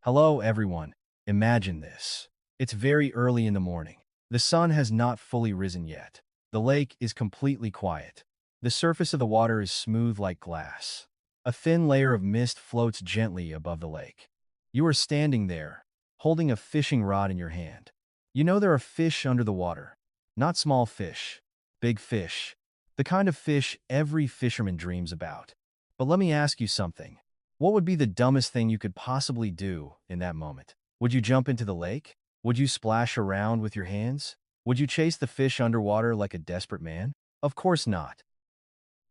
Hello, everyone. Imagine this. It's very early in the morning. The sun has not fully risen yet. The lake is completely quiet. The surface of the water is smooth like glass. A thin layer of mist floats gently above the lake. You are standing there, holding a fishing rod in your hand. You know there are fish under the water. Not small fish, big fish. The kind of fish every fisherman dreams about. But let me ask you something. What would be the dumbest thing you could possibly do in that moment? Would you jump into the lake? Would you splash around with your hands? Would you chase the fish underwater like a desperate man? Of course not.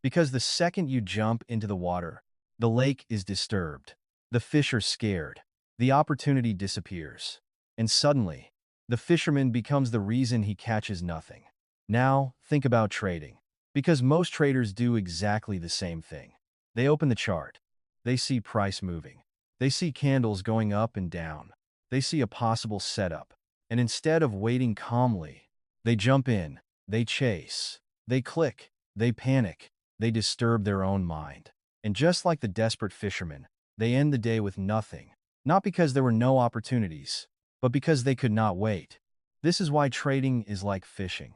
Because the second you jump into the water, the lake is disturbed. The fish are scared. The opportunity disappears. And suddenly, the fisherman becomes the reason he catches nothing. Now, think about trading. Because most traders do exactly the same thing. They open the chart. They see price moving. They see candles going up and down. They see a possible setup. And instead of waiting calmly, they jump in, they chase, they click, they panic, they disturb their own mind. And just like the desperate fisherman, they end the day with nothing. Not because there were no opportunities, but because they could not wait. This is why trading is like fishing.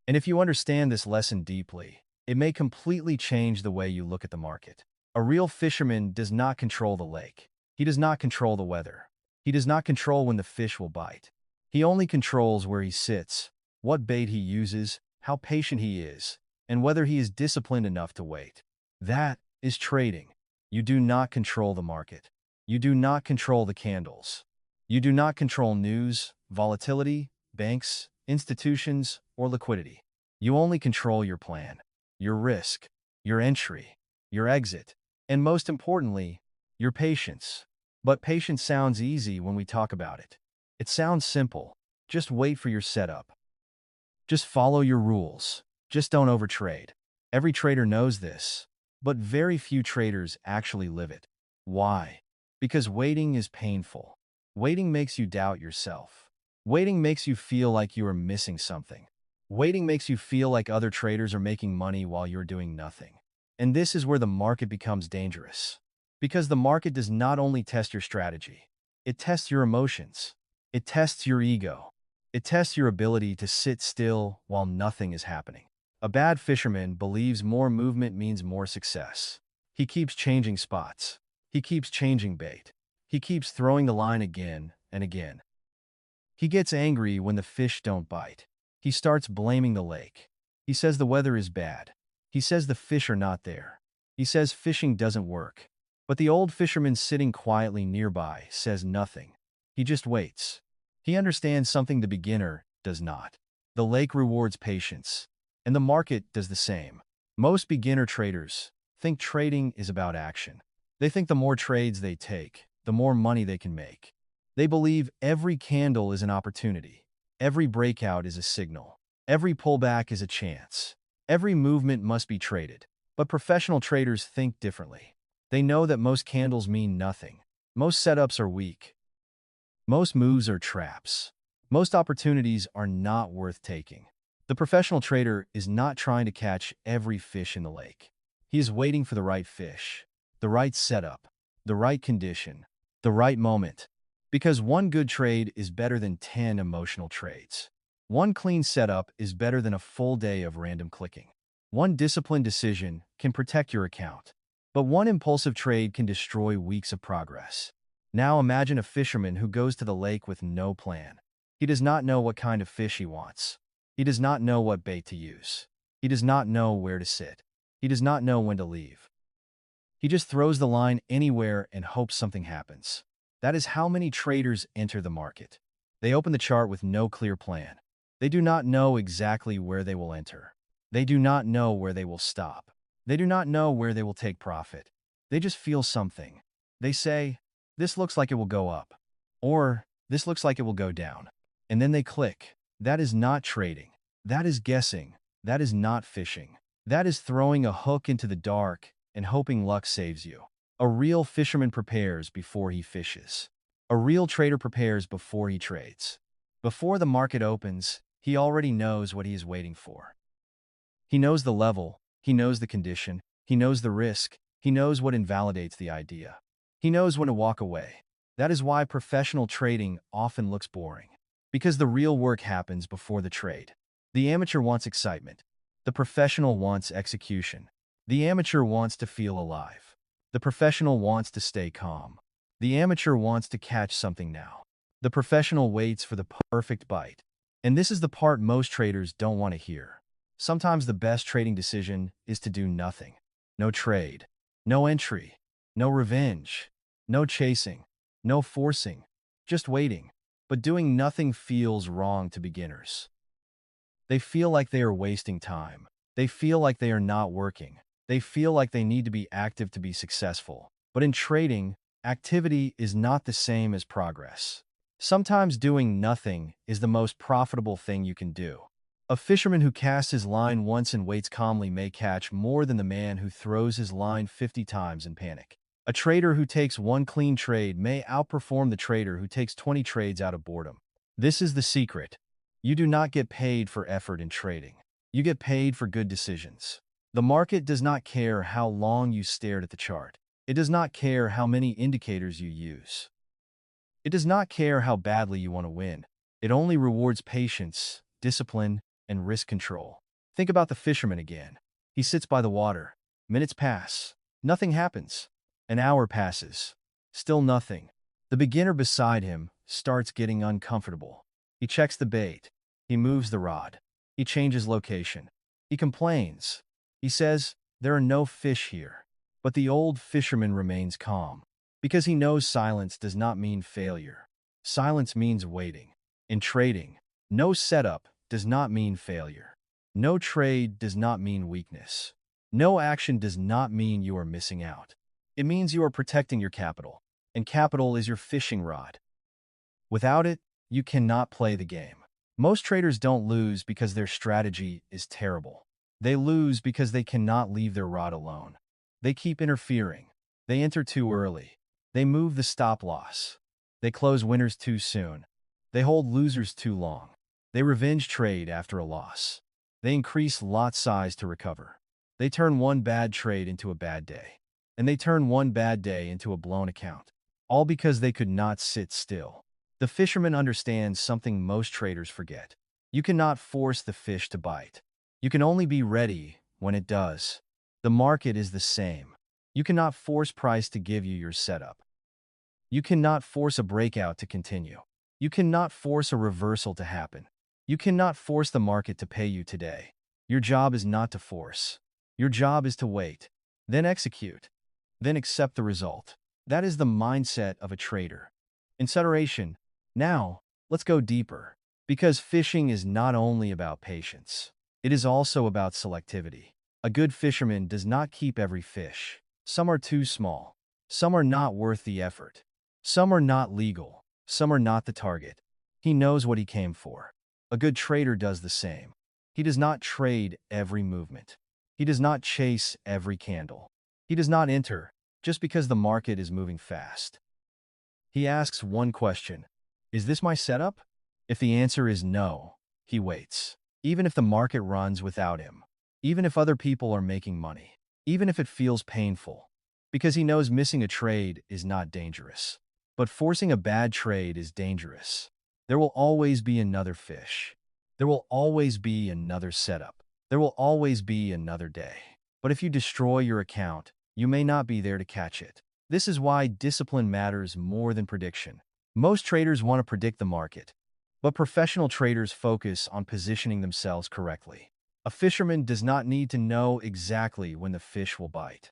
And if you understand this lesson deeply, it may completely change the way you look at the market. A real fisherman does not control the lake. He does not control the weather. He does not control when the fish will bite. He only controls where he sits, what bait he uses, how patient he is, and whether he is disciplined enough to wait. That is trading. You do not control the market. You do not control the candles. You do not control news, volatility, banks, institutions, or liquidity. You only control your plan, your risk, your entry, your exit, and most importantly, your patience. But patience sounds easy when we talk about it. It sounds simple. Just wait for your setup. Just follow your rules. Just don't overtrade. Every trader knows this, but very few traders actually live it. Why? Because waiting is painful. Waiting makes you doubt yourself. Waiting makes you feel like you are missing something. Waiting makes you feel like other traders are making money while you're doing nothing. And this is where the market becomes dangerous. Because the market does not only test your strategy, it tests your emotions. It tests your ego. It tests your ability to sit still while nothing is happening. A bad fisherman believes more movement means more success. He keeps changing spots. He keeps changing bait. He keeps throwing the line again and again. He gets angry when the fish don't bite. He starts blaming the lake. He says the weather is bad. He says the fish are not there. He says fishing doesn't work. But the old fisherman sitting quietly nearby says nothing. He just waits. He understands something the beginner does not. The lake rewards patience, and the market does the same. Most beginner traders think trading is about action. They think the more trades they take, the more money they can make. They believe every candle is an opportunity. Every breakout is a signal. Every pullback is a chance. Every movement must be traded. But professional traders think differently. They know that most candles mean nothing. Most setups are weak. Most moves are traps. Most opportunities are not worth taking. The professional trader is not trying to catch every fish in the lake. He is waiting for the right fish, the right setup, the right condition, the right moment. Because one good trade is better than 10 emotional trades. One clean setup is better than a full day of random clicking. One disciplined decision can protect your account. But one impulsive trade can destroy weeks of progress. Now imagine a fisherman who goes to the lake with no plan. He does not know what kind of fish he wants. He does not know what bait to use. He does not know where to sit. He does not know when to leave. He just throws the line anywhere and hopes something happens. That is how many traders enter the market. They open the chart with no clear plan. They do not know exactly where they will enter. They do not know where they will stop. They do not know where they will take profit. They just feel something. They say, this looks like it will go up. Or, this looks like it will go down. And then they click. That is not trading. That is guessing. That is not fishing. That is throwing a hook into the dark and hoping luck saves you. A real fisherman prepares before he fishes. A real trader prepares before he trades. Before the market opens, he already knows what he is waiting for. He knows the level. He knows the condition. He knows the risk. He knows what invalidates the idea. He knows when to walk away. That is why professional trading often looks boring. Because the real work happens before the trade. The amateur wants excitement. The professional wants execution. The amateur wants to feel alive. The professional wants to stay calm. The amateur wants to catch something now. The professional waits for the perfect bite. And this is the part most traders don't want to hear. Sometimes the best trading decision is to do nothing. No trade. No entry. No revenge. No chasing. No forcing. Just waiting. But doing nothing feels wrong to beginners. They feel like they are wasting time. They feel like they are not working. They feel like they need to be active to be successful. But in trading, activity is not the same as progress. Sometimes doing nothing is the most profitable thing you can do. A fisherman who casts his line once and waits calmly may catch more than the man who throws his line 50 times in panic. A trader who takes one clean trade may outperform the trader who takes 20 trades out of boredom. This is the secret. You do not get paid for effort in trading. You get paid for good decisions. The market does not care how long you stared at the chart. It does not care how many indicators you use. It does not care how badly you want to win. It only rewards patience, discipline, and risk control. Think about the fisherman again. He sits by the water. Minutes pass. Nothing happens. An hour passes. Still nothing. The beginner beside him starts getting uncomfortable. He checks the bait. He moves the rod. He changes location. He complains. He says, "There are no fish here." But the old fisherman remains calm. Because he knows silence does not mean failure. Silence means waiting. In trading, no setup does not mean failure. No trade does not mean weakness. No action does not mean you are missing out. It means you are protecting your capital. And capital is your fishing rod. Without it, you cannot play the game. Most traders don't lose because their strategy is terrible. They lose because they cannot leave their rod alone. They keep interfering. They enter too early. They move the stop loss. They close winners too soon. They hold losers too long. They revenge trade after a loss. They increase lot size to recover. They turn one bad trade into a bad day. And they turn one bad day into a blown account. All because they could not sit still. The fisherman understands something most traders forget. You cannot force the fish to bite. You can only be ready when it does. The market is the same. You cannot force price to give you your setup. You cannot force a breakout to continue. You cannot force a reversal to happen. You cannot force the market to pay you today. Your job is not to force. Your job is to wait, then execute, then accept the result. That is the mindset of a trader. Consideration. Now, let's go deeper. Because fishing is not only about patience. It is also about selectivity. A good fisherman does not keep every fish. Some are too small. Some are not worth the effort. Some are not legal. Some are not the target. He knows what he came for. A good trader does the same. He does not trade every movement. He does not chase every candle. He does not enter just because the market is moving fast. He asks one question: is this my setup? If the answer is no, he waits. Even if the market runs without him. Even if other people are making money. Even if it feels painful. Because he knows missing a trade is not dangerous. But forcing a bad trade is dangerous. There will always be another fish. There will always be another setup. There will always be another day. But if you destroy your account, you may not be there to catch it. This is why discipline matters more than prediction. Most traders want to predict the market, but professional traders focus on positioning themselves correctly. A fisherman does not need to know exactly when the fish will bite.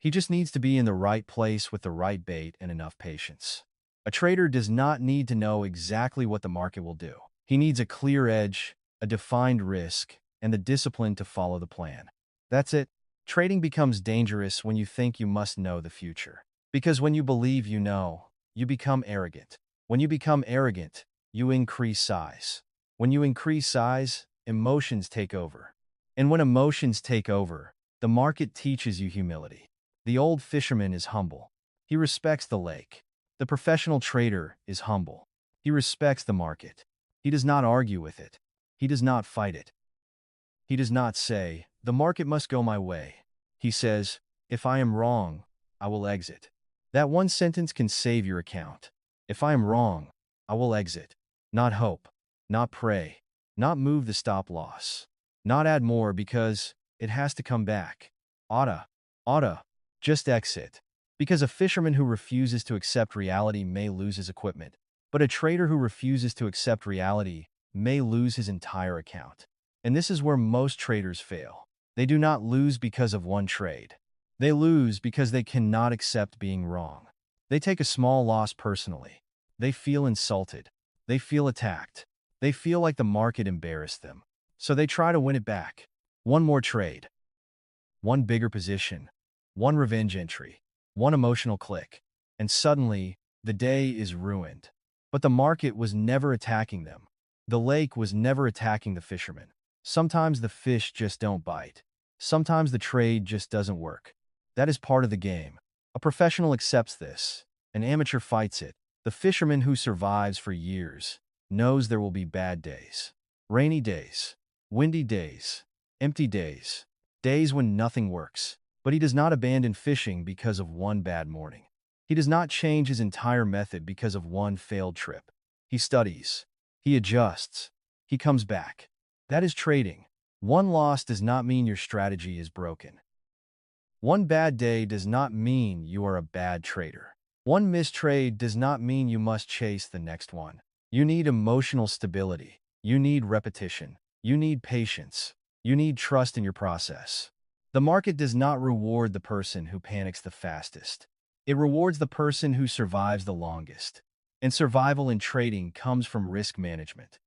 He just needs to be in the right place with the right bait and enough patience. A trader does not need to know exactly what the market will do. He needs a clear edge, a defined risk, and the discipline to follow the plan. That's it. Trading becomes dangerous when you think you must know the future. Because when you believe you know, you become arrogant. When you become arrogant, you increase size. When you increase size, emotions take over. And when emotions take over, the market teaches you humility. The old fisherman is humble. He respects the lake. The professional trader is humble. He respects the market. He does not argue with it. He does not fight it. He does not say, "The market must go my way." He says, "If I am wrong, I will exit." That one sentence can save your account. If I am wrong, I will exit. Not hope, not pray, not move the stop loss, not add more because it has to come back. Oughta, just exit. Because a fisherman who refuses to accept reality may lose his equipment, but a trader who refuses to accept reality may lose his entire account. And this is where most traders fail. They do not lose because of one trade. They lose because they cannot accept being wrong. They take a small loss personally. They feel insulted. They feel attacked. They feel like the market embarrassed them. So they try to win it back. One more trade. One bigger position. One revenge entry. One emotional click. And suddenly, the day is ruined. But the market was never attacking them. The lake was never attacking the fisherman. Sometimes the fish just don't bite. Sometimes the trade just doesn't work. That is part of the game. A professional accepts this. An amateur fights it. The fisherman who survives for years knows there will be bad days. Rainy days. Windy days. Empty days. Days when nothing works. But he does not abandon fishing because of one bad morning. He does not change his entire method because of one failed trip. He studies. He adjusts. He comes back. That is trading. One loss does not mean your strategy is broken. One bad day does not mean you are a bad trader. One missed trade does not mean you must chase the next one. You need emotional stability. You need repetition. You need patience. You need trust in your process. The market does not reward the person who panics the fastest. It rewards the person who survives the longest. And survival in trading comes from risk management.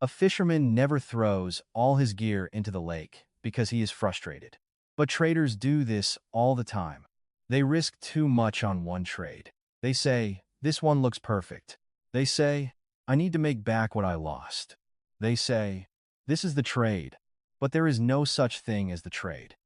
A fisherman never throws all his gear into the lake because he is frustrated. But traders do this all the time. They risk too much on one trade. They say, this one looks perfect. They say, I need to make back what I lost. They say, this is the trade. But there is no such thing as the trade.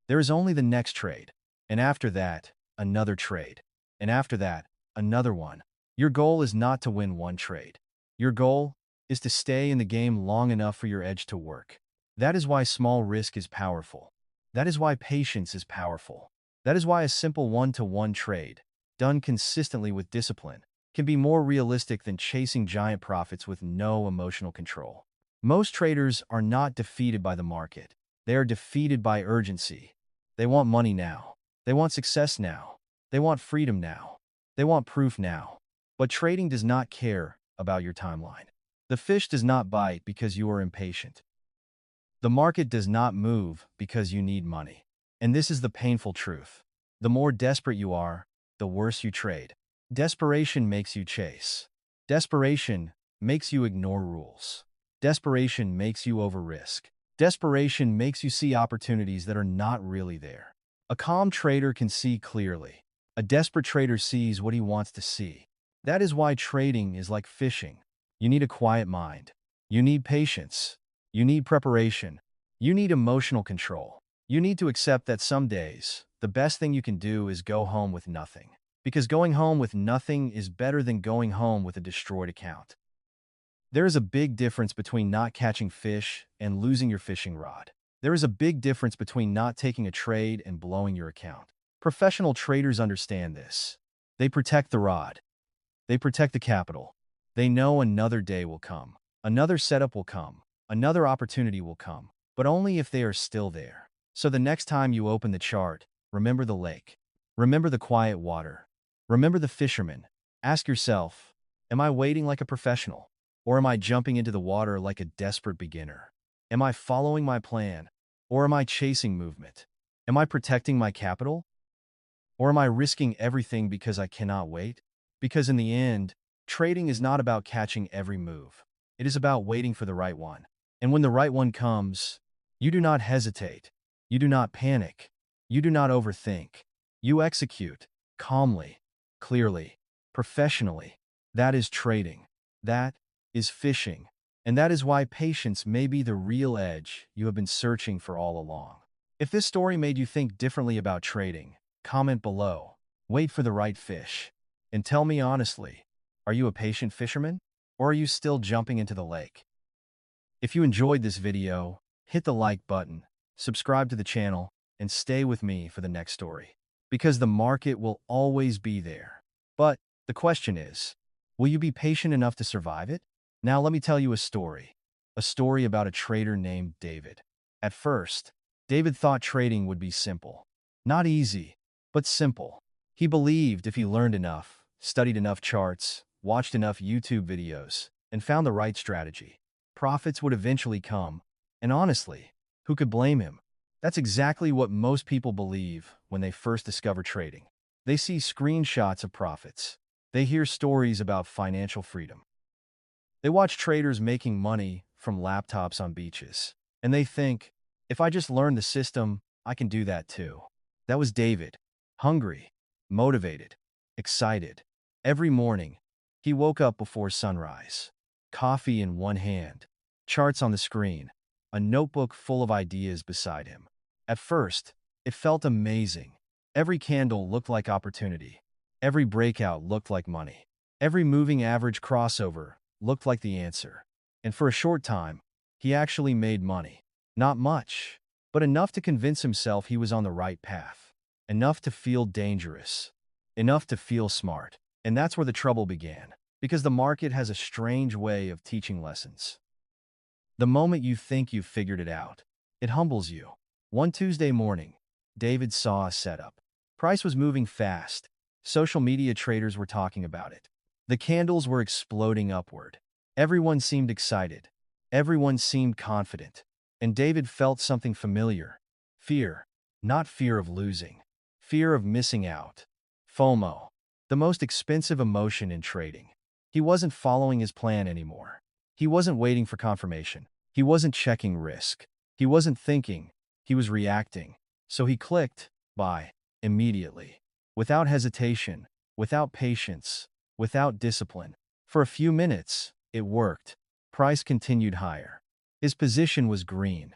There is only the next trade. And after that, another trade. And after that, another one. Your goal is not to win one trade. Your goal is to stay in the game long enough for your edge to work. That is why small risk is powerful. That is why patience is powerful. That is why a simple one-to-one trade, done consistently with discipline, can be more realistic than chasing giant profits with no emotional control. Most traders are not defeated by the market. They are defeated by urgency. They want money now. They want success now. They want freedom now. They want proof now. But trading does not care about your timeline. The fish does not bite because you are impatient. The market does not move because you need money. And this is the painful truth. The more desperate you are, the worse you trade. Desperation makes you chase. Desperation makes you ignore rules. Desperation makes you over-risk. Desperation makes you see opportunities that are not really there. A calm trader can see clearly. A desperate trader sees what he wants to see. That is why trading is like fishing. You need a quiet mind. You need patience. You need preparation. You need emotional control. You need to accept that some days, the best thing you can do is go home with nothing. Because going home with nothing is better than going home with a destroyed account. There is a big difference between not catching fish and losing your fishing rod. There is a big difference between not taking a trade and blowing your account. Professional traders understand this. They protect the rod. They protect the capital. They know another day will come. Another setup will come. Another opportunity will come. But only if they are still there. So the next time you open the chart, remember the lake. Remember the quiet water. Remember the fisherman. Ask yourself, am I waiting like a professional? Or am I jumping into the water like a desperate beginner? Am I following my plan? Or am I chasing movement? Am I protecting my capital? Or am I risking everything because I cannot wait? Because in the end, trading is not about catching every move. It is about waiting for the right one. And when the right one comes, you do not hesitate. You do not panic. You do not overthink. You execute calmly, clearly, professionally. That is trading. That is fishing. And that is why patience may be the real edge you have been searching for all along. If this story made you think differently about trading, comment below. Wait for the right fish. And tell me honestly, are you a patient fisherman? Or are you still jumping into the lake? If you enjoyed this video, hit the like button, subscribe to the channel, and stay with me for the next story. because the market will always be there. But the question is, will you be patient enough to survive it? Now let me tell you a story. A story about a trader named David. At first, David thought trading would be simple. Not easy, but simple. He believed if he learned enough, studied enough charts, watched enough YouTube videos, and found the right strategy, profits would eventually come. And honestly, who could blame him? That's exactly what most people believe when they first discover trading. They see screenshots of profits. They hear stories about financial freedom. They watch traders making money from laptops on beaches. And they think, if I just learn the system, I can do that too. That was David. Hungry, motivated, excited. Every morning, he woke up before sunrise. Coffee in one hand, charts on the screen, a notebook full of ideas beside him. At first, it felt amazing. Every candle looked like opportunity. Every breakout looked like money. Every moving average crossover looked like the answer. And for a short time, he actually made money. Not much, but enough to convince himself he was on the right path. Enough to feel dangerous. Enough to feel smart. And that's where the trouble began, because the market has a strange way of teaching lessons. The moment you think you've figured it out, it humbles you. One Tuesday morning, David saw a setup. Price was moving fast. Social media traders were talking about it. The candles were exploding upward. Everyone seemed excited. Everyone seemed confident. And David felt something familiar. Fear. Not fear of losing. Fear of missing out. FOMO. The most expensive emotion in trading. He wasn't following his plan anymore. He wasn't waiting for confirmation. He wasn't checking risk. He wasn't thinking. He was reacting. So he clicked buy immediately. Without hesitation, without patience, without discipline. For a few minutes, it worked. Price continued higher. His position was green.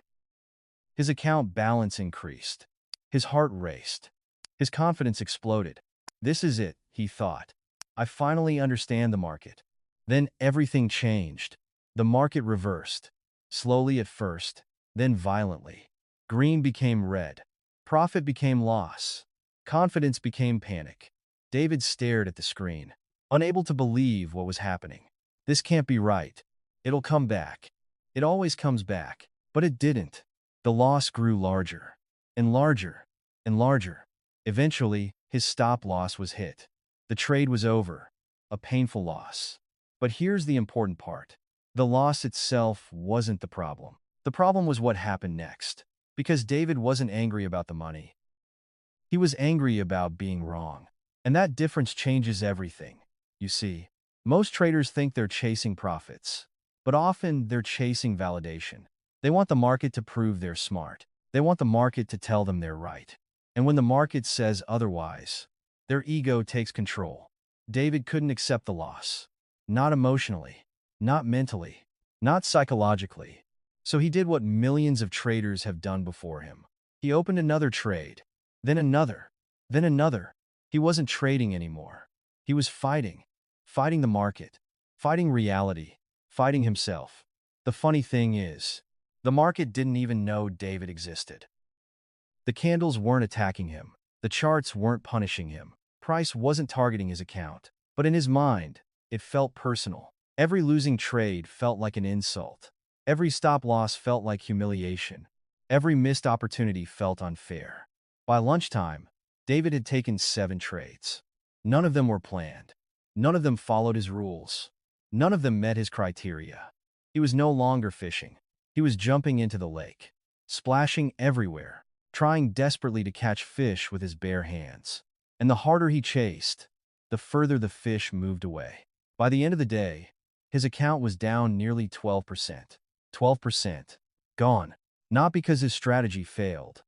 His account balance increased. His heart raced. His confidence exploded. This is it, he thought. I finally understand the market. Then everything changed. The market reversed. Slowly at first, then violently. Green became red. Profit became loss. Confidence became panic. David stared at the screen, unable to believe what was happening. This can't be right. It'll come back. It always comes back. But it didn't. The loss grew larger, and larger, and larger. Eventually, his stop loss was hit. The trade was over. A painful loss. But here's the important part. The loss itself wasn't the problem. The problem was what happened next. Because David wasn't angry about the money. He was angry about being wrong. And that difference changes everything. You see, most traders think they're chasing profits. But often, they're chasing validation. They want the market to prove they're smart. They want the market to tell them they're right. And when the market says otherwise, their ego takes control. David couldn't accept the loss. Not emotionally. Not mentally. Not psychologically. So he did what millions of traders have done before him. He opened another trade. Then another. Then another. He wasn't trading anymore. He was fighting. Fighting the market. Fighting reality. Fighting himself. The funny thing is, the market didn't even know David existed. The candles weren't attacking him. The charts weren't punishing him. Price wasn't targeting his account. But in his mind, it felt personal. Every losing trade felt like an insult. Every stop loss felt like humiliation. Every missed opportunity felt unfair. By lunchtime, David had taken 7 trades. None of them were planned. None of them followed his rules. None of them met his criteria. He was no longer fishing. He was jumping into the lake, splashing everywhere, trying desperately to catch fish with his bare hands. And the harder he chased, the further the fish moved away. By the end of the day, his account was down nearly 12%. 12%. Gone. Not because his strategy failed.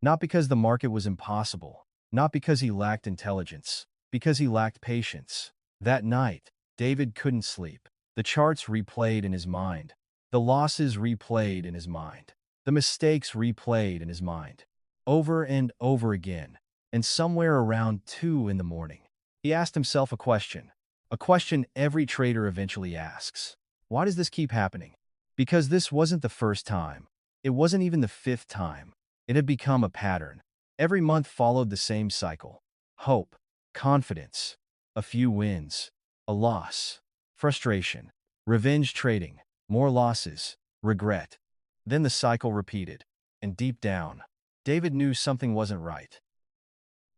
Not because the market was impossible. Not because he lacked intelligence. Because he lacked patience. That night, David couldn't sleep. The charts replayed in his mind. The losses replayed in his mind. The mistakes replayed in his mind. Over and over again. And somewhere around 2 in the morning, he asked himself a question. A question every trader eventually asks. Why does this keep happening? Because this wasn't the first time. It wasn't even the 5th time. It had become a pattern. Every month followed the same cycle. Hope, confidence, a few wins, a loss, frustration, revenge trading, more losses, regret. Then the cycle repeated. And deep down, David knew something wasn't right.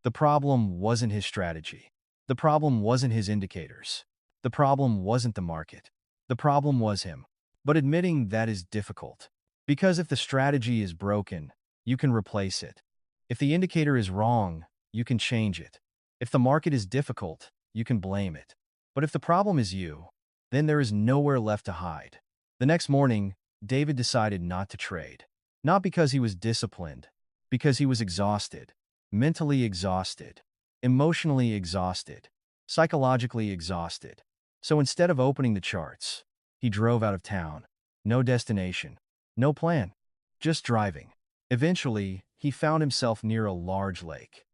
The problem wasn't his strategy. The problem wasn't his indicators. The problem wasn't the market. The problem was him. But admitting that is difficult. Because if the strategy is broken, you can replace it. If the indicator is wrong, you can change it. If the market is difficult, you can blame it. But if the problem is you, then there is nowhere left to hide. The next morning, David decided not to trade. Not because he was disciplined, because he was exhausted. Mentally exhausted, emotionally exhausted, psychologically exhausted. So instead of opening the charts, he drove out of town. No destination, no plan, just driving. Eventually, he found himself near a large lake.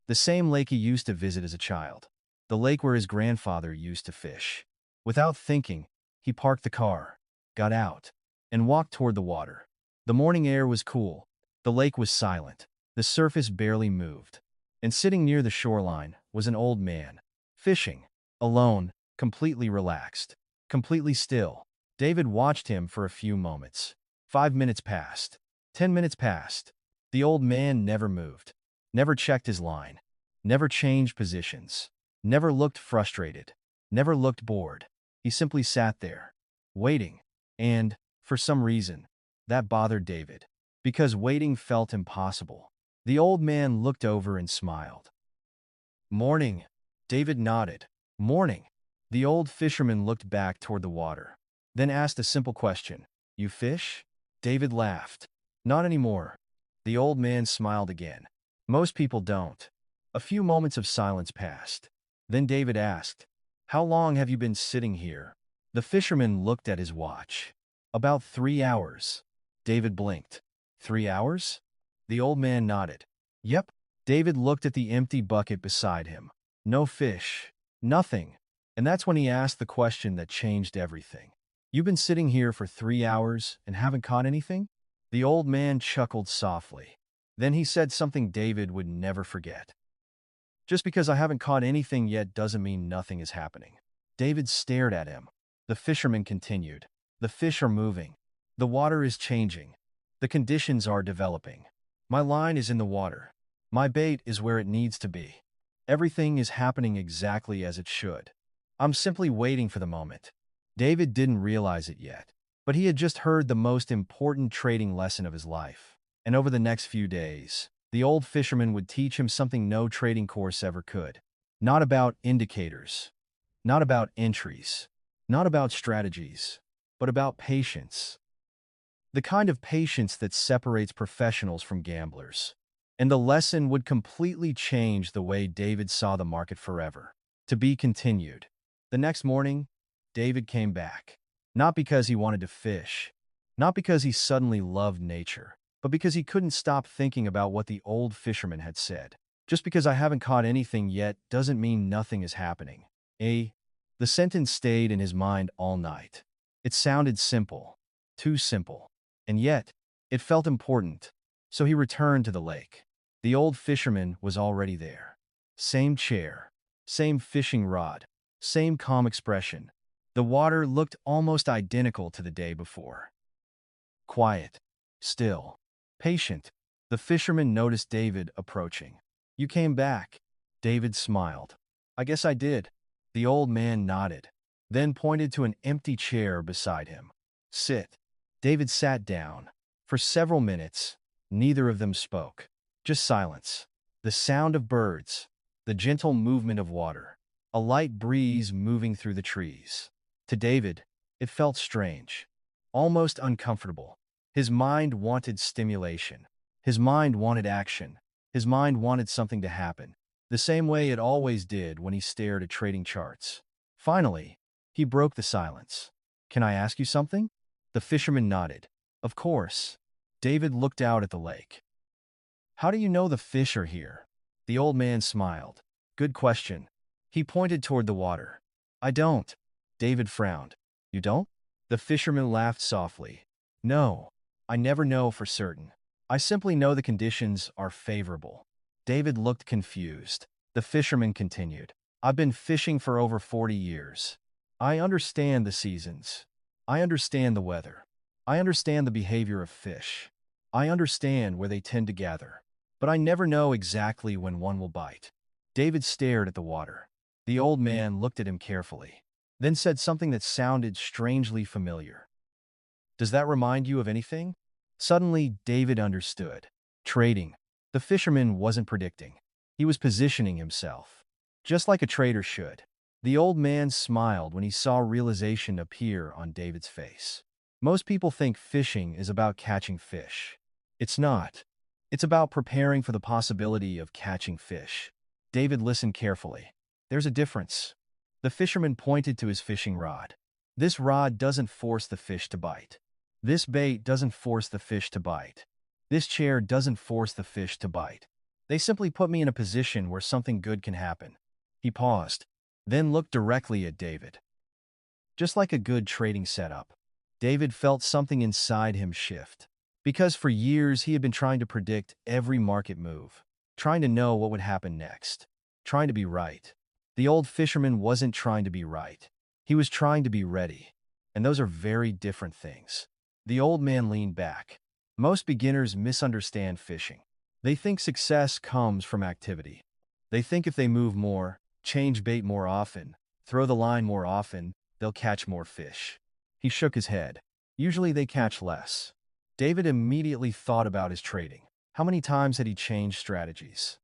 The same lake he used to visit as a child. The lake where his grandfather used to fish. Without thinking, he parked the car, got out, and walked toward the water. The morning air was cool. The lake was silent. The surface barely moved. And sitting near the shoreline was an old man, fishing, alone, completely relaxed, completely still. David watched him for a few moments. 5 minutes passed. 10 minutes passed. The old man never moved, never checked his line, never changed positions, never looked frustrated, never looked bored. He simply sat there, waiting. And, for some reason, that bothered David. Because waiting felt impossible. The old man looked over and smiled. "Morning." David nodded. "Morning." The old fisherman looked back toward the water, then asked a simple question. "You fish?" David laughed. "Not anymore." The old man smiled again. "Most people don't." A few moments of silence passed. Then David asked, "How long have you been sitting here?" The fisherman looked at his watch. "About 3 hours." David blinked. 3 hours? The old man nodded. "Yep." David looked at the empty bucket beside him. No fish. Nothing. And that's when he asked the question that changed everything. "You've been sitting here for 3 hours and haven't caught anything?" The old man chuckled softly. Then he said something David would never forget. "Just because I haven't caught anything yet doesn't mean nothing is happening." David stared at him. The fisherman continued. "The fish are moving. The water is changing. The conditions are developing. My line is in the water. My bait is where it needs to be. Everything is happening exactly as it should. I'm simply waiting for the moment." David didn't realize it yet, but he had just heard the most important trading lesson of his life. And over the next few days, the old fisherman would teach him something no trading course ever could. Not about indicators, not about entries, not about strategies, but about patience. The kind of patience that separates professionals from gamblers. And the lesson would completely change the way David saw the market forever. To be continued. The next morning, David came back. Not because he wanted to fish, not because he suddenly loved nature, but because he couldn't stop thinking about what the old fisherman had said. "Just because I haven't caught anything yet doesn't mean nothing is happening." The sentence stayed in his mind all night. It sounded simple, too simple. And yet, it felt important. So he returned to the lake. The old fisherman was already there. Same chair, same fishing rod, same calm expression. The water looked almost identical to the day before. Quiet, still, patient. The fisherman noticed David approaching. "You came back." David smiled. "I guess I did." The old man nodded, then pointed to an empty chair beside him. "Sit." David sat down. For several minutes, neither of them spoke. Just silence. The sound of birds. The gentle movement of water. A light breeze moving through the trees. To David, it felt strange. Almost uncomfortable. His mind wanted stimulation. His mind wanted action. His mind wanted something to happen. The same way it always did when he stared at trading charts. Finally, he broke the silence. "Can I ask you something?" The fisherman nodded. "Of course." David looked out at the lake. "How do you know the fish are here?" The old man smiled. "Good question." He pointed toward the water. "I don't." David frowned. "You don't?" The fisherman laughed softly. "No, I never know for certain. I simply know the conditions are favorable. David looked confused. The fisherman continued. I've been fishing for over 40 years. I understand the seasons. I understand the weather. I understand the behavior of fish. I understand where they tend to gather. But I never know exactly when one will bite. David stared at the water. The old man looked at him carefully, then said something that sounded strangely familiar. Does that remind you of anything? Suddenly, David understood. Trading. The fisherman wasn't predicting. He was positioning himself. Just like a trader should. The old man smiled when he saw realization appear on David's face. Most people think fishing is about catching fish. It's not. It's about preparing for the possibility of catching fish. David listened carefully. There's a difference. The fisherman pointed to his fishing rod. This rod doesn't force the fish to bite. This bait doesn't force the fish to bite. This chair doesn't force the fish to bite. They simply put me in a position where something good can happen. He paused, then looked directly at David. Just like a good trading setup, David felt something inside him shift. Because for years he had been trying to predict every market move, trying to know what would happen next, trying to be right. The old fisherman wasn't trying to be right. He was trying to be ready. And those are very different things. The old man leaned back. Most beginners misunderstand fishing. They think success comes from activity. They think if they move more, change bait more often, throw the line more often, they'll catch more fish. He shook his head. Usually they catch less. David immediately thought about his trading. How many times had he changed strategies?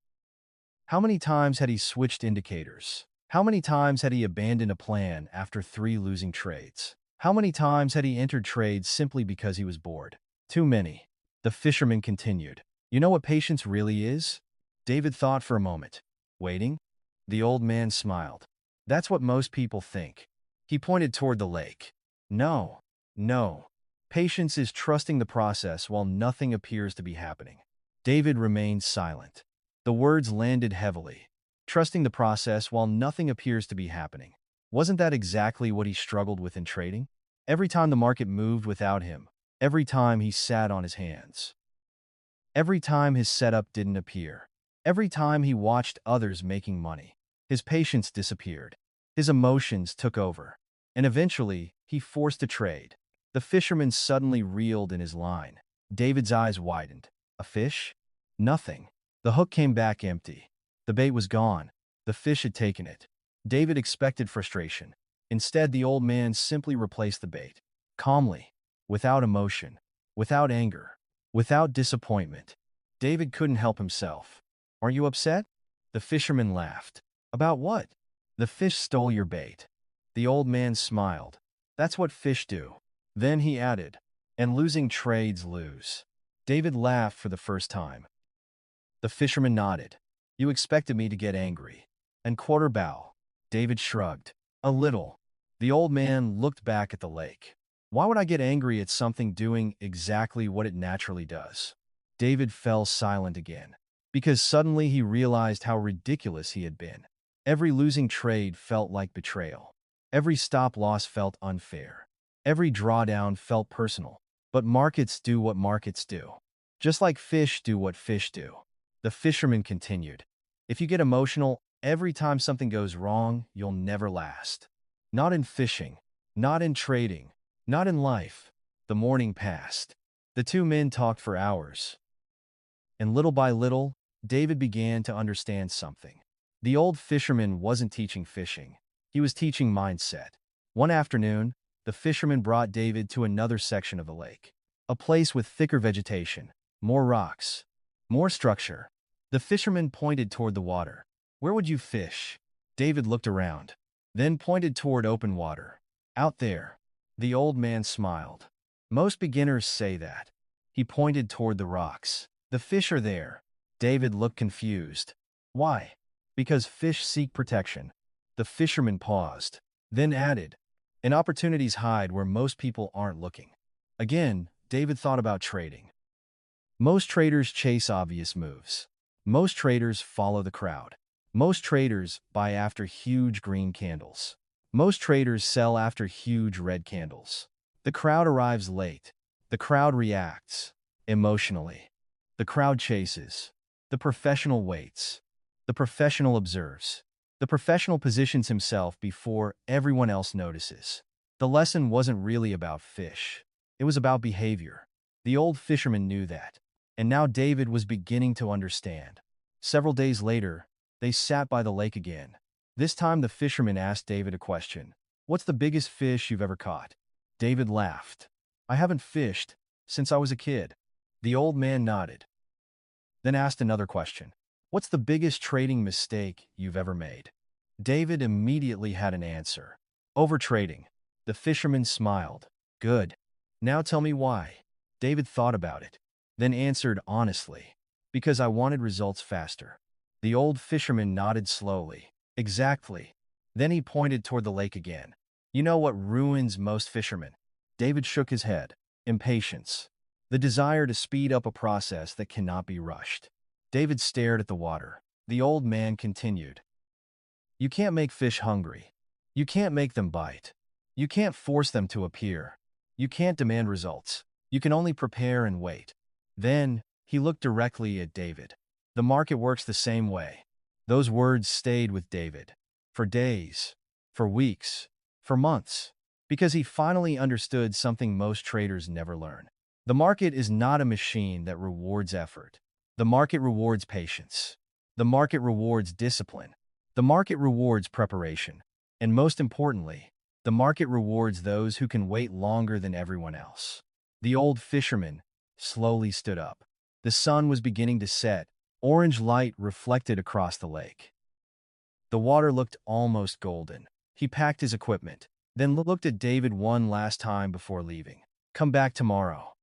How many times had he switched indicators? How many times had he abandoned a plan after 3 losing trades? How many times had he entered trades simply because he was bored? Too many. The fisherman continued. You know what patience really is? David thought for a moment. Waiting? The old man smiled. That's what most people think. He pointed toward the lake. No. No. Patience is trusting the process while nothing appears to be happening. David remained silent. The words landed heavily. Trusting the process while nothing appears to be happening. Wasn't that exactly what he struggled with in trading? Every time the market moved without him, every time he sat on his hands, every time his setup didn't appear, every time he watched others making money, his patience disappeared. His emotions took over. And eventually, he forced a trade. The fisherman suddenly reeled in his line. David's eyes widened. A fish? Nothing. The hook came back empty. The bait was gone. The fish had taken it. David expected frustration. Instead, the old man simply replaced the bait. Calmly. Without emotion. Without anger. Without disappointment. David couldn't help himself. Are you upset? The fisherman laughed. About what? The fish stole your bait. The old man smiled. That's what fish do. Then he added, and losing trades lose. David laughed for the first time. The fisherman nodded. You expected me to get angry. And quarter bow. David shrugged. A little. The old man looked back at the lake. Why would I get angry at something doing exactly what it naturally does? David fell silent again. Because suddenly he realized how ridiculous he had been. Every losing trade felt like betrayal. Every stop loss felt unfair. Every drawdown felt personal. But markets do what markets do. Just like fish do what fish do. The fisherman continued. If you get emotional every time something goes wrong, you'll never last. Not in fishing. Not in trading. Not in life. The morning passed. The two men talked for hours. And little by little, David began to understand something. The old fisherman wasn't teaching fishing. He was teaching mindset. One afternoon, the fisherman brought David to another section of the lake. A place with thicker vegetation, more rocks, more structure. The fisherman pointed toward the water. Where would you fish? David looked around, then pointed toward open water. Out there. The old man smiled. Most beginners say that. He pointed toward the rocks. The fish are there. David looked confused. Why? Because fish seek protection. The fisherman paused, then added, and opportunities hide where most people aren't looking. Again, David thought about trading. Most traders chase obvious moves. Most traders follow the crowd. Most traders buy after huge green candles. Most traders sell after huge red candles. The crowd arrives late. The crowd reacts emotionally. The crowd chases. The professional waits. The professional observes. The professional positions himself before everyone else notices. The lesson wasn't really about fish. It was about behavior. The old fisherman knew that. And now David was beginning to understand. Several days later, they sat by the lake again. This time the fisherman asked David a question. "What's the biggest fish you've ever caught?" David laughed. "I haven't fished since I was a kid." The old man nodded, then asked another question. "What's the biggest trading mistake you've ever made?" David immediately had an answer. "Overtrading." The fisherman smiled. "Good. Now tell me why." David thought about it, then answered honestly. "Because I wanted results faster." The old fisherman nodded slowly. "Exactly." Then he pointed toward the lake again. "You know what ruins most fishermen?" David shook his head. "Impatience. The desire to speed up a process that cannot be rushed." David stared at the water. The old man continued. "You can't make fish hungry. You can't make them bite. You can't force them to appear. You can't demand results. You can only prepare and wait." Then, he looked directly at David. "The market works the same way." Those words stayed with David. For days, for weeks, for months. Because he finally understood something most traders never learn. The market is not a machine that rewards effort. The market rewards patience. The market rewards discipline. The market rewards preparation. And most importantly, the market rewards those who can wait longer than everyone else. The old fisherman slowly stood up. The sun was beginning to set. Orange light reflected across the lake. The water looked almost golden. He packed his equipment, then looked at David one last time before leaving. "Come back tomorrow."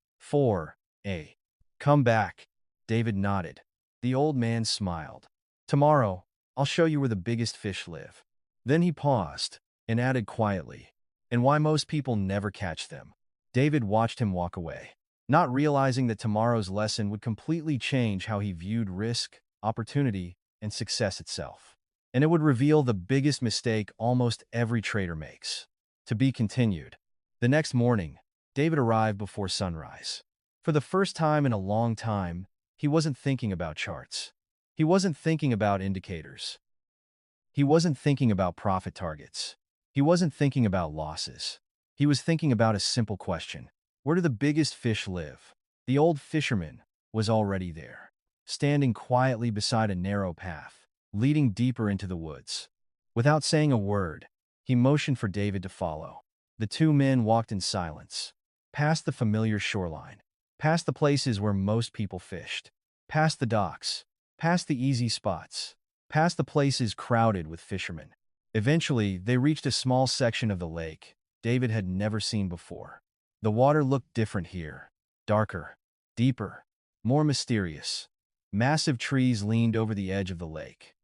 Come back." David nodded. The old man smiled. "Tomorrow, I'll show you where the biggest fish live." Then he paused and added quietly, "And why most people never catch them." David watched him walk away, not realizing that tomorrow's lesson would completely change how he viewed risk, opportunity, and success itself. And it would reveal the biggest mistake almost every trader makes. To be continued. The next morning, David arrived before sunrise. For the first time in a long time, he wasn't thinking about charts. He wasn't thinking about indicators. He wasn't thinking about profit targets. He wasn't thinking about losses. He was thinking about a simple question. Where do the biggest fish live? The old fisherman was already there, standing quietly beside a narrow path, leading deeper into the woods. Without saying a word, he motioned for David to follow. The two men walked in silence, past the familiar shoreline, past the places where most people fished, past the docks, past the easy spots, past the places crowded with fishermen. Eventually, they reached a small section of the lake David had never seen before. The water looked different here, darker, deeper, more mysterious. Massive trees leaned over the edge of the lake.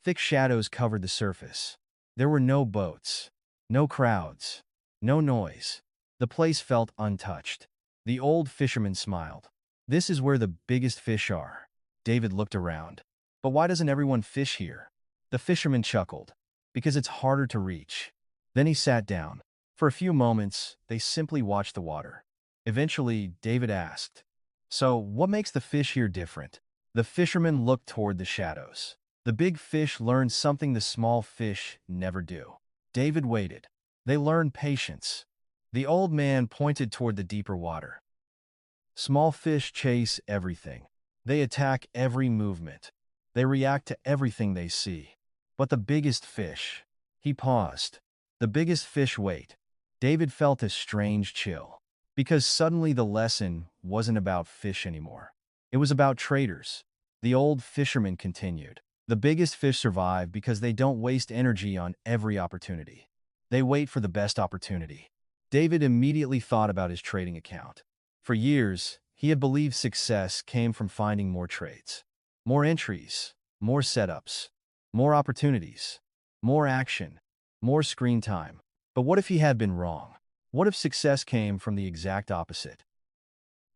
Thick shadows covered the surface. There were no boats, no crowds, no noise. The place felt untouched. The old fisherman smiled. "This is where the biggest fish are." David looked around. "But why doesn't everyone fish here?" The fisherman chuckled. "Because it's harder to reach." Then he sat down. For a few moments, they simply watched the water. Eventually, David asked, "So, what makes the fish here different?" The fisherman looked toward the shadows. "The big fish learn something the small fish never do." David waited. "They learn patience." The old man pointed toward the deeper water. "Small fish chase everything. They attack every movement. They react to everything they see. But the biggest fish..." He paused. "The biggest fish wait." David felt a strange chill. Because suddenly the lesson wasn't about fish anymore. It was about traders. The old fisherman continued. "The biggest fish survive because they don't waste energy on every opportunity. They wait for the best opportunity." David immediately thought about his trading account. For years, he had believed success came from finding more trades, more entries, more setups, more opportunities, more action, more screen time. But what if he had been wrong? What if success came from the exact opposite?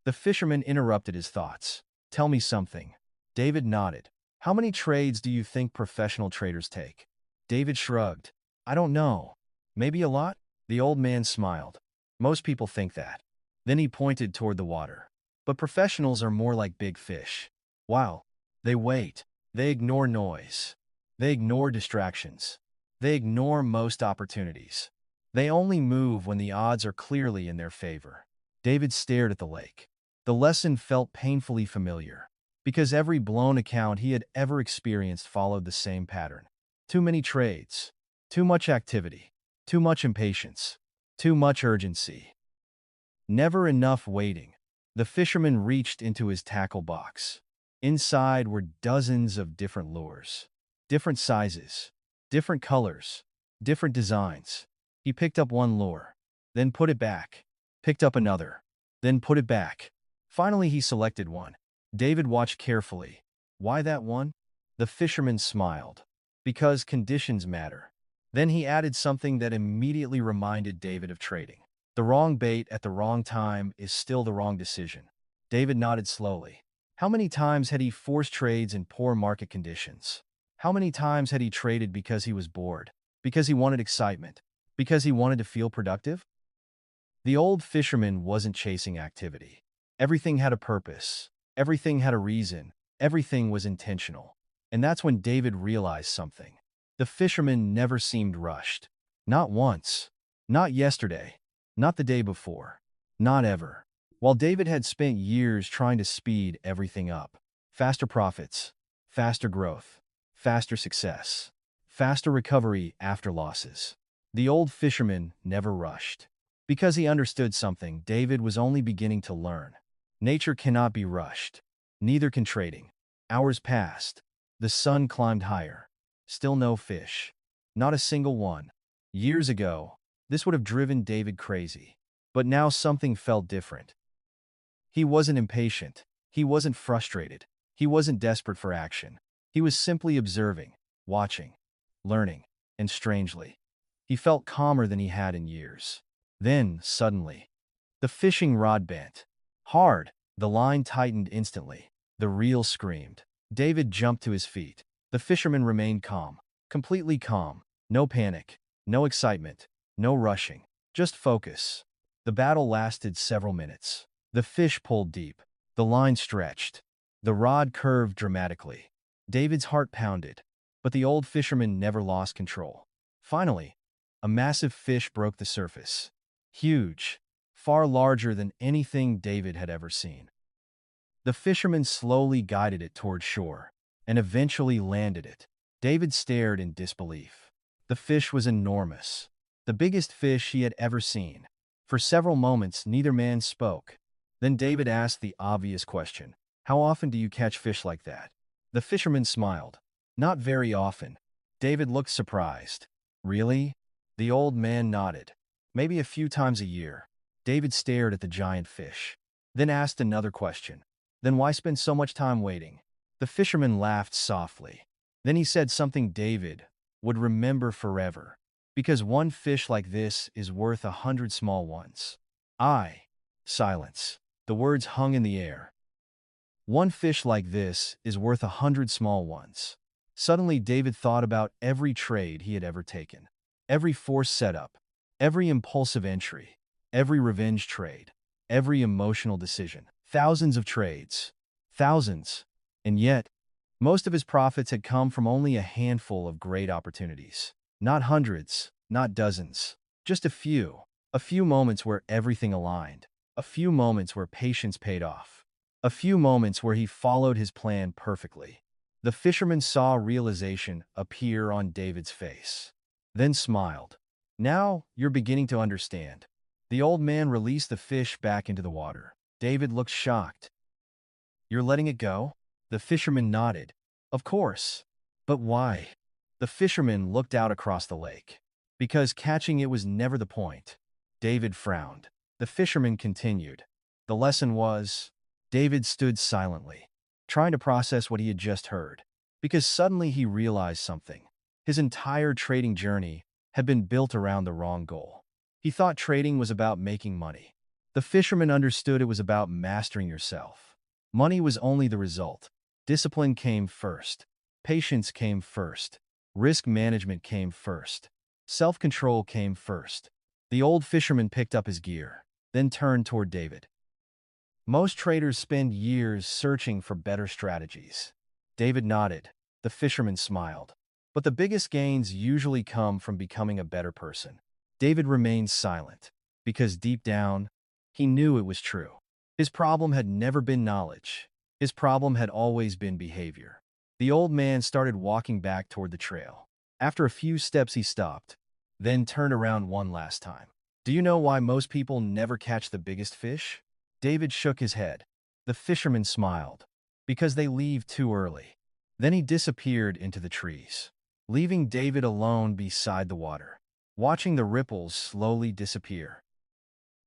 The fisherman interrupted his thoughts. "Tell me something." David nodded. "How many trades do you think professional traders take?" David shrugged. "I don't know. Maybe a lot?" The old man smiled. "Most people think that." Then he pointed toward the water. But professionals are more like big fish. Wow. They wait. They ignore noise. They ignore distractions. They ignore most opportunities. They only move when the odds are clearly in their favor. David stared at the lake. The lesson felt painfully familiar, because every blown account he had ever experienced followed the same pattern. Too many trades, too much activity, too much impatience, too much urgency. Never enough waiting. The fisherman reached into his tackle box. Inside were dozens of different lures, different sizes, different colors, different designs. He picked up one lure, then put it back, picked up another, then put it back. Finally, he selected one. David watched carefully. Why that one? The fisherman smiled. Because conditions matter. Then he added something that immediately reminded David of trading. The wrong bait at the wrong time is still the wrong decision. David nodded slowly. How many times had he forced trades in poor market conditions? How many times had he traded because he was bored? Because he wanted excitement? Because he wanted to feel productive? The old fisherman wasn't chasing activity. Everything had a purpose. Everything had a reason. Everything was intentional. And that's when David realized something. The fisherman never seemed rushed. Not once. Not yesterday. Not the day before. Not ever. While David had spent years trying to speed everything up. Faster profits. Faster growth. Faster success. Faster recovery after losses. The old fisherman never rushed. Because he understood something David was only beginning to learn. Nature cannot be rushed. Neither can trading. Hours passed. The sun climbed higher. Still no fish. Not a single one. Years ago, this would have driven David crazy. But now something felt different. He wasn't impatient. He wasn't frustrated. He wasn't desperate for action. He was simply observing, watching, learning, and strangely, he felt calmer than he had in years. Then, suddenly, the fishing rod bent. Hard. The line tightened instantly. The reel screamed. David jumped to his feet. The fisherman remained calm. Completely calm. No panic. No excitement. No rushing. Just focus. The battle lasted several minutes. The fish pulled deep. The line stretched. The rod curved dramatically. David's heart pounded. But the old fisherman never lost control. Finally, a massive fish broke the surface. Huge. Far larger than anything David had ever seen. The fisherman slowly guided it toward shore, and eventually landed it. David stared in disbelief. The fish was enormous. The biggest fish he had ever seen. For several moments, neither man spoke. Then David asked the obvious question. How often do you catch fish like that? The fisherman smiled. Not very often. David looked surprised. Really? The old man nodded. Maybe a few times a year. David stared at the giant fish. Then asked another question. Then why spend so much time waiting? The fisherman laughed softly. Then he said something David would remember forever. Because one fish like this is worth 100 small ones. Silence. The words hung in the air. One fish like this is worth 100 small ones. Suddenly David thought about every trade he had ever taken. Every forced setup. Every impulsive entry. Every revenge trade. Every emotional decision. Thousands of trades. Thousands. And yet, most of his profits had come from only a handful of great opportunities. Not hundreds, not dozens. Just a few. A few moments where everything aligned. A few moments where patience paid off. A few moments where he followed his plan perfectly. The fisherman saw realization appear on David's face. Then smiled. Now, you're beginning to understand. The old man released the fish back into the water. David looked shocked. You're letting it go? The fisherman nodded. Of course. But why? The fisherman looked out across the lake. Because catching it was never the point. David frowned. The fisherman continued. The lesson was... David stood silently, trying to process what he had just heard. Because suddenly he realized something. His entire trading journey had been built around the wrong goal. He thought trading was about making money. The fisherman understood it was about mastering yourself. Money was only the result. Discipline came first. Patience came first. Risk management came first. Self-control came first. The old fisherman picked up his gear, then turned toward David. Most traders spend years searching for better strategies. David nodded. The fisherman smiled. But the biggest gains usually come from becoming a better person. David remained silent, because deep down, he knew it was true. His problem had never been knowledge. His problem had always been behavior. The old man started walking back toward the trail. After a few steps he stopped, then turned around one last time. Do you know why most people never catch the biggest fish? David shook his head. The fisherman smiled. Because they leave too early. Then he disappeared into the trees, leaving David alone beside the water, watching the ripples slowly disappear.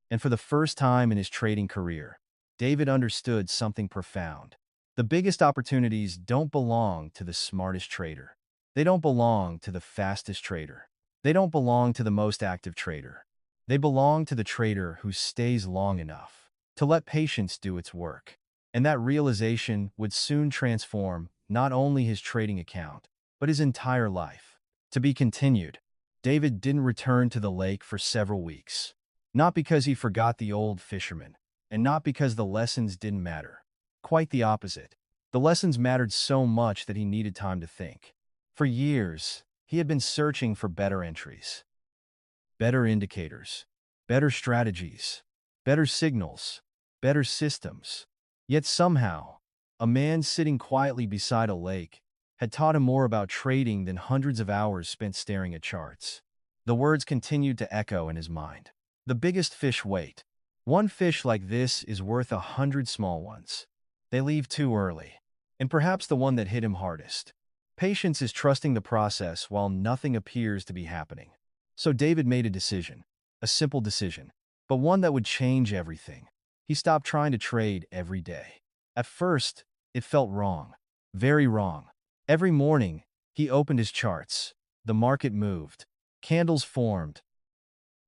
And for the first time in his trading career, David understood something profound. The biggest opportunities don't belong to the smartest trader. They don't belong to the fastest trader. They don't belong to the most active trader. They belong to the trader who stays long enough to let patience do its work. And that realization would soon transform not only his trading account, but his entire life. To be continued. David didn't return to the lake for several weeks. Not because he forgot the old fisherman, and not because the lessons didn't matter. Quite the opposite. The lessons mattered so much that he needed time to think. For years, he had been searching for better entries, better indicators, better strategies, better signals, better systems. Yet somehow, a man sitting quietly beside a lake had taught him more about trading than hundreds of hours spent staring at charts. The words continued to echo in his mind. The biggest fish wait. One fish like this is worth 100 small ones. They leave too early. And perhaps the one that hit him hardest. Patience is trusting the process while nothing appears to be happening. So David made a decision. A simple decision, but one that would change everything. He stopped trying to trade every day. At first, it felt wrong. Very wrong. Every morning, he opened his charts. The market moved. Candles formed.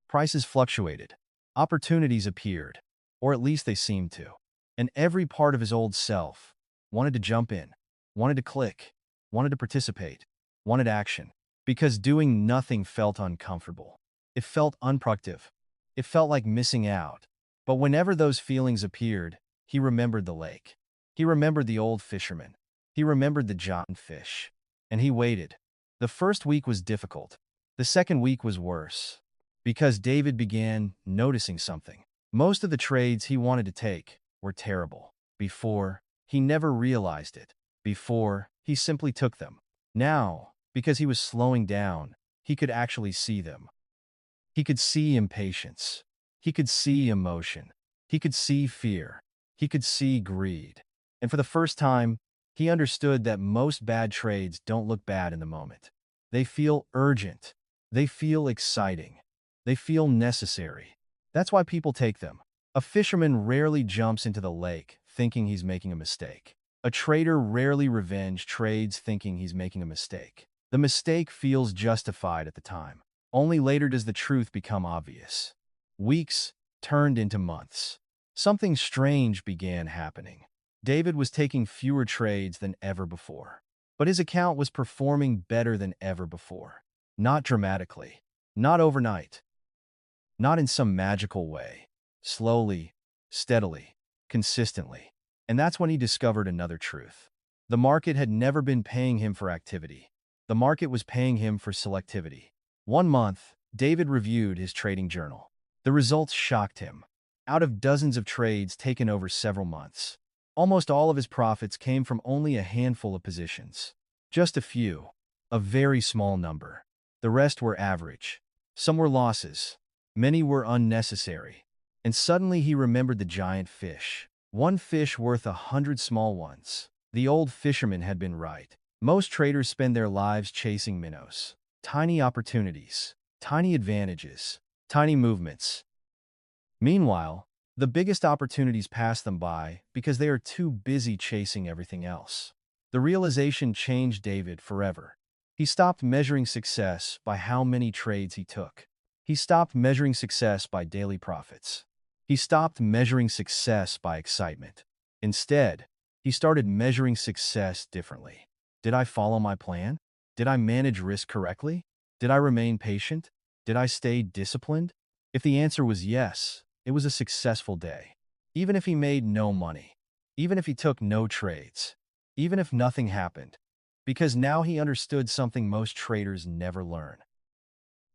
Prices fluctuated. Opportunities appeared. Or at least they seemed to. And every part of his old self wanted to jump in, wanted to click, wanted to participate, wanted action. Because doing nothing felt uncomfortable. It felt unproductive. It felt like missing out. But whenever those feelings appeared, he remembered the lake. He remembered the old fisherman. He remembered the giant fish. And he waited. The first week was difficult. The second week was worse. Because David began noticing something. Most of the trades he wanted to take were terrible. Before, he never realized it. Before, he simply took them. Now, because he was slowing down, he could actually see them. He could see impatience. He could see emotion. He could see fear. He could see greed. And for the first time, he understood that most bad trades don't look bad in the moment. They feel urgent. They feel exciting. They feel necessary. That's why people take them. A fisherman rarely jumps into the lake thinking he's making a mistake. A trader rarely revenge trades thinking he's making a mistake. The mistake feels justified at the time. Only later does the truth become obvious. Weeks turned into months. Something strange began happening. David was taking fewer trades than ever before. But his account was performing better than ever before. Not dramatically. Not overnight. Not in some magical way. Slowly, steadily, consistently. And that's when he discovered another truth. The market had never been paying him for activity. The market was paying him for selectivity. One month, David reviewed his trading journal. The results shocked him. Out of dozens of trades taken over several months, almost all of his profits came from only a handful of positions. Just a few. A very small number. The rest were average. Some were losses. Many were unnecessary. And suddenly he remembered the giant fish. One fish worth 100 small ones. The old fisherman had been right. Most traders spend their lives chasing minnows. Tiny opportunities. Tiny advantages. Tiny movements. Meanwhile, the biggest opportunities pass them by because they are too busy chasing everything else. The realization changed David forever. He stopped measuring success by how many trades he took. He stopped measuring success by daily profits. He stopped measuring success by excitement. Instead, he started measuring success differently. Did I follow my plan? Did I manage risk correctly? Did I remain patient? Did I stay disciplined? If the answer was yes, it was a successful day. even if he made no money, even if he took no trades, even if nothing happened, because now he understood something most traders never learn.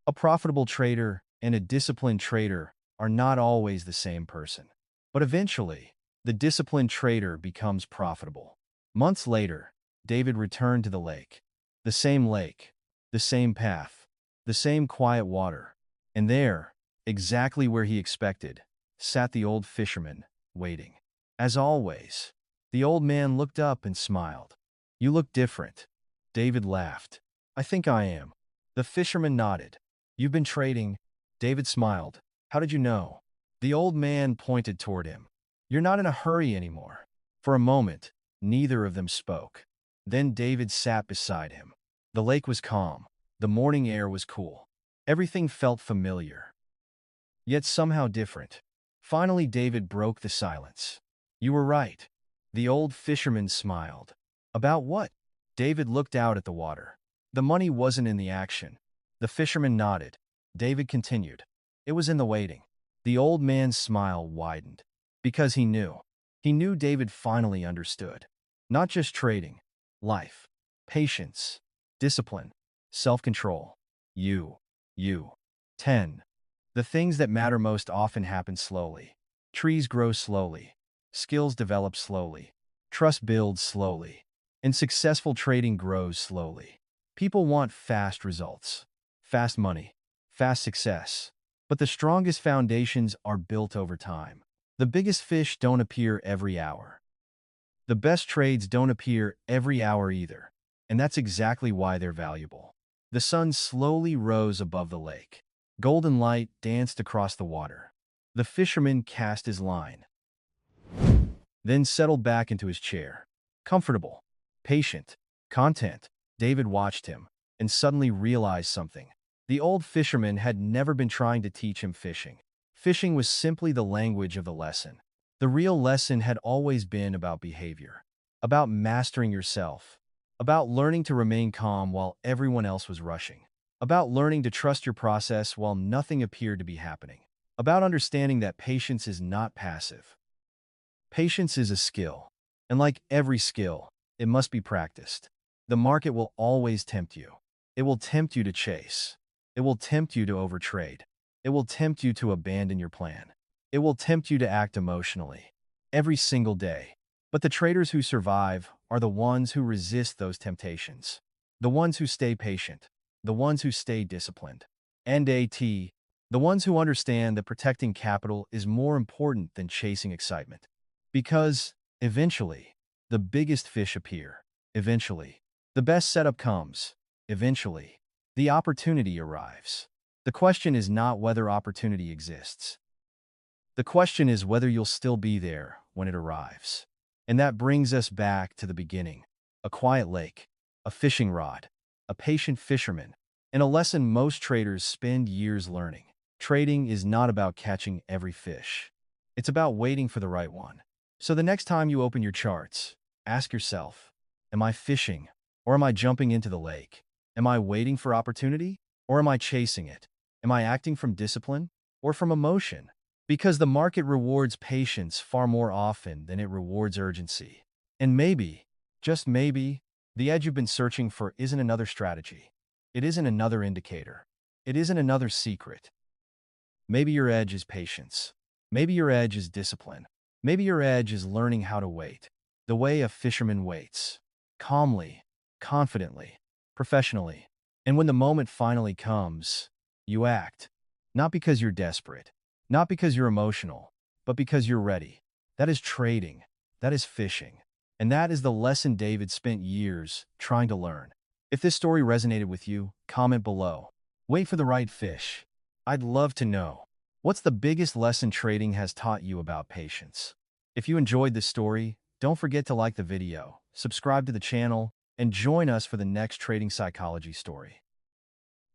A profitable trader and a disciplined trader are not always the same person. But eventually, the disciplined trader becomes profitable. Months later, David returned to the lake. Lake, the same path, the same quiet water. And there, exactly where he expected, sat the old fisherman, waiting. As always, the old man looked up and smiled. "You look different." David laughed. "I think I am." The fisherman nodded. "You've been trading?" David smiled. "How did you know?" The old man pointed toward him. "You're not in a hurry anymore." For a moment, neither of them spoke. Then David sat beside him. The lake was calm. The morning air was cool. Everything felt familiar, yet somehow different. Finally, David broke the silence. "You were right." The old fisherman smiled. "About what?" David looked out at the water. "The money wasn't in the action." The fisherman nodded. David continued. "It was in the waiting." The old man's smile widened. Because he knew. He knew David finally understood. Not just trading. Life. Patience. Discipline. Self-control. You. 10. The things that matter most often happen slowly. Trees grow slowly. Skills develop slowly. Trust builds slowly. And successful trading grows slowly. People want fast results. Fast money. Fast success. But the strongest foundations are built over time. The biggest fish don't appear every hour. The best trades don't appear every hour either. And that's exactly why they're valuable. The sun slowly rose above the lake. Golden light danced across the water. The fisherman cast his line, then settled back into his chair. Comfortable, patient, content. David watched him and suddenly realized something. The old fisherman had never been trying to teach him fishing. Fishing was simply the language of the lesson. The real lesson had always been about behavior, about mastering yourself, about learning to remain calm while everyone else was rushing, about learning to trust your process while nothing appeared to be happening, about understanding that patience is not passive. Patience is a skill, and like every skill, it must be practiced. The market will always tempt you. It will tempt you to chase. It will tempt you to overtrade. It will tempt you to abandon your plan. It will tempt you to act emotionally. Every single day. But the traders who survive are the ones who resist those temptations. The ones who stay patient. The ones who stay disciplined. And the ones who understand that protecting capital is more important than chasing excitement. Because, eventually, the biggest fish appear. Eventually, the best setup comes. Eventually, the opportunity arrives. The question is not whether opportunity exists. The question is whether you'll still be there when it arrives. And that brings us back to the beginning. A quiet lake, a fishing rod, a patient fisherman, and a lesson most traders spend years learning. Trading is not about catching every fish. It's about waiting for the right one. So the next time you open your charts, ask yourself, am I fishing or am I jumping into the lake? Am I waiting for opportunity or am I chasing it? Am I acting from discipline or from emotion? Because the market rewards patience far more often than it rewards urgency. And maybe, just maybe, the edge you've been searching for isn't another strategy. It isn't another indicator. It isn't another secret. Maybe your edge is patience. Maybe your edge is discipline. Maybe your edge is learning how to wait, the way a fisherman waits, calmly, confidently, professionally. And when the moment finally comes, you act, not because you're desperate, not because you're emotional, but because you're ready. That is trading. That is fishing. And that is the lesson David spent years trying to learn. If this story resonated with you, comment below. Wait for the right fish. I'd love to know. What's the biggest lesson trading has taught you about patience? If you enjoyed this story, don't forget to like the video, subscribe to the channel, and join us for the next trading psychology story.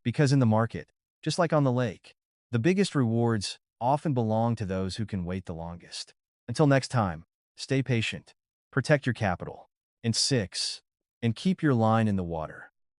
Because in the market, just like on the lake, the biggest rewards often belong to those who can wait the longest. Until next time, stay patient, protect your capital, and keep your line in the water.